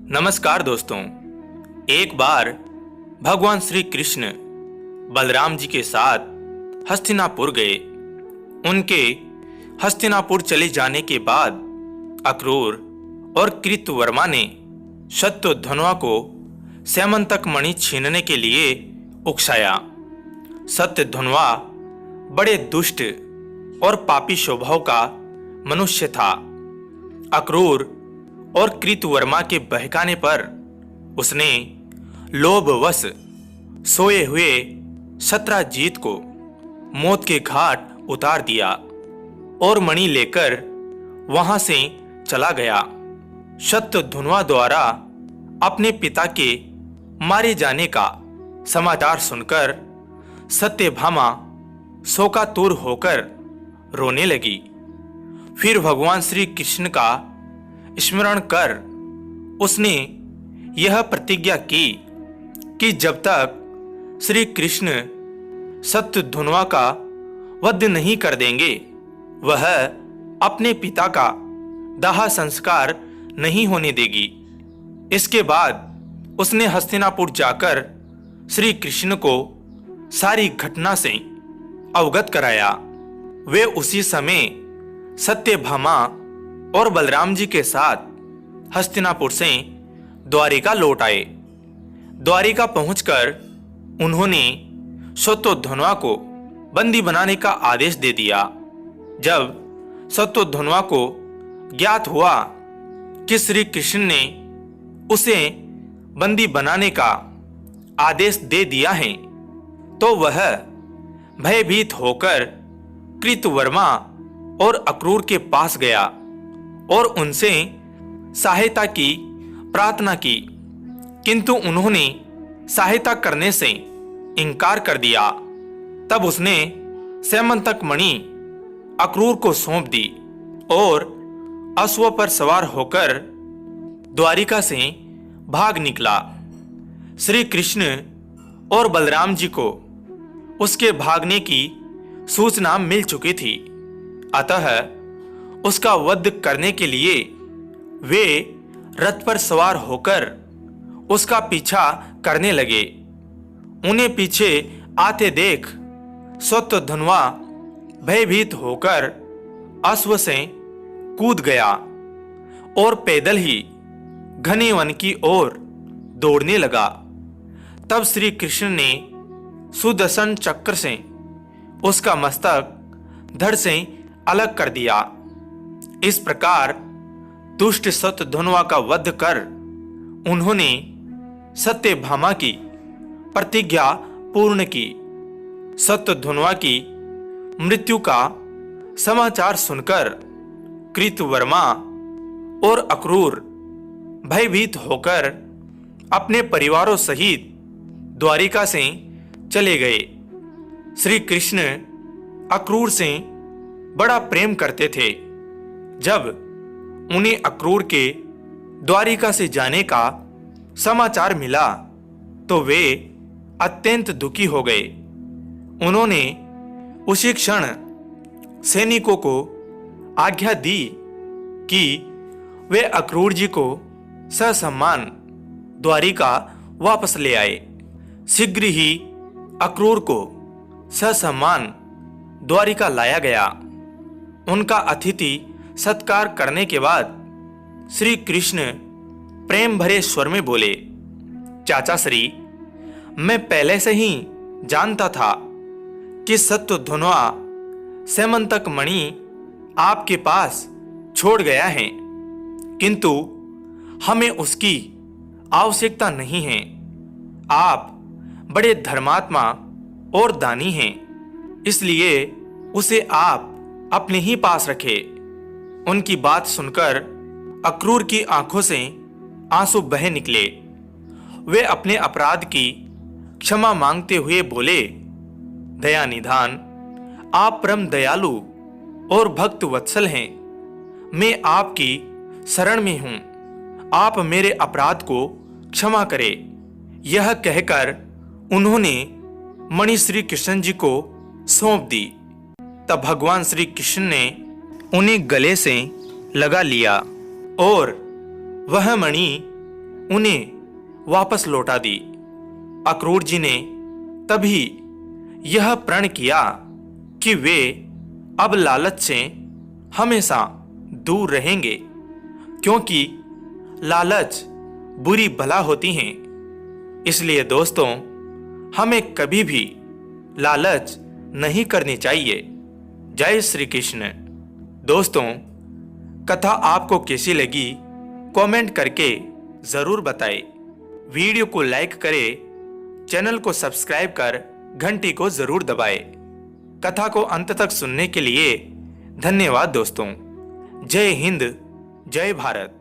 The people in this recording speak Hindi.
नमस्कार दोस्तों। एक बार भगवान श्री कृष्ण बलराम जी के साथ हस्तिनापुर गए। उनके हस्तिनापुर चले जाने के बाद अक्रूर और कृतवर्मा ने शत्रुध्नवा को स्यमंतक मणि छीनने के लिए उकसाया। शत्रुध्नवा बड़े दुष्ट और पापी स्वभाव का मनुष्य था। अक्रूर और कृतवर्मा के बहकाने पर उसने लोभवश सोए हुए शत्रुजीत को मौत के घाट उतार दिया और मणि लेकर वहां से चला गया। शत्रुध्नवा द्वारा अपने पिता के मारे जाने का समाचार सुनकर सत्यभामा शोकातुर होकर रोने लगी। फिर भगवान श्री कृष्ण का स्मरण कर उसने यह प्रतिज्ञा की कि जब तक श्री कृष्ण शत्रुध्नवा का वध नहीं कर देंगे वह अपने पिता का दाह संस्कार नहीं होने देगी। इसके बाद उसने हस्तिनापुर जाकर श्री कृष्ण को सारी घटना से अवगत कराया। वे उसी समय सत्यभामा और बलराम जी के साथ हस्तिनापुर से द्वारिका लौट आए। द्वारिका पहुंचकर उन्होंने शत्रुध्नवा को बंदी बनाने का आदेश दे दिया। जब शत्रुध्नवा को ज्ञात हुआ कि श्री कृष्ण ने उसे बंदी बनाने का आदेश दे दिया है तो वह भयभीत होकर कृतवर्मा और अक्रूर के पास गया और उनसे सहायता की प्रार्थना की, किंतु उन्होंने सहायता करने से इनकार कर दिया। तब उसने स्यमंतक मणि अक्रूर को सौंप दी और अश्व पर सवार होकर द्वारिका से भाग निकला। श्री कृष्ण और बलराम जी को उसके भागने की सूचना मिल चुकी थी, अतः उसका वध करने के लिए वे रथ पर सवार होकर उसका पीछा करने लगे। उन्हें पीछे आते देख शत्रुध्नवा भयभीत होकर अश्व से कूद गया और पैदल ही घने वन की ओर दौड़ने लगा। तब श्री कृष्ण ने सुदर्शन चक्र से उसका मस्तक धड़ से अलग कर दिया। इस प्रकार दुष्ट शत्रुध्नवा का वध कर उन्होंने सत्यभामा की प्रतिज्ञा पूर्ण की। शत्रुध्नवा की मृत्यु का समाचार सुनकर कृतवर्मा और अक्रूर भयभीत होकर अपने परिवारों सहित द्वारिका से चले गए। श्री कृष्ण अक्रूर से बड़ा प्रेम करते थे। जब उन्हें अक्रूर के द्वारिका से जाने का समाचार मिला तो वे अत्यंत दुखी हो गए। उन्होंने उसी क्षण सैनिकों को आज्ञा दी कि वे अक्रूर जी को ससम्मान द्वारिका वापस ले आए। शीघ्र ही अक्रूर को ससम्मान द्वारिका लाया गया। उनका अतिथि सत्कार करने के बाद श्री कृष्ण प्रेम भरे स्वर में बोले, चाचा श्री, मैं पहले से ही जानता था कि शत्रुध्नवा स्यमंतक मणि आपके पास छोड़ गया है, किंतु हमें उसकी आवश्यकता नहीं है। आप बड़े धर्मात्मा और दानी हैं, इसलिए उसे आप अपने ही पास रखे। उनकी बात सुनकर अक्रूर की आंखों से आंसू बह निकले। वे अपने अपराध की क्षमा मांगते हुए बोले, दया निधान, आप परम दयालु और भक्त वत्सल हैं। मैं आपकी शरण में हूं, आप मेरे अपराध को क्षमा करें। यह कहकर उन्होंने मणि श्री कृष्ण जी को सौंप दी। तब भगवान श्री कृष्ण ने उन्हें गले से लगा लिया और वह मणि उन्हें वापस लौटा दी। अक्रूर जी ने तभी यह प्रण किया कि वे अब लालच से हमेशा दूर रहेंगे, क्योंकि लालच बुरी बला होती हैं। इसलिए दोस्तों, हमें कभी भी लालच नहीं करनी चाहिए। जय श्री कृष्ण। दोस्तों, कथा आपको कैसी लगी कमेंट करके ज़रूर बताएं। वीडियो को लाइक करें, चैनल को सब्सक्राइब कर घंटी को ज़रूर दबाएं। कथा को अंत तक सुनने के लिए धन्यवाद दोस्तों। जय हिंद, जय भारत।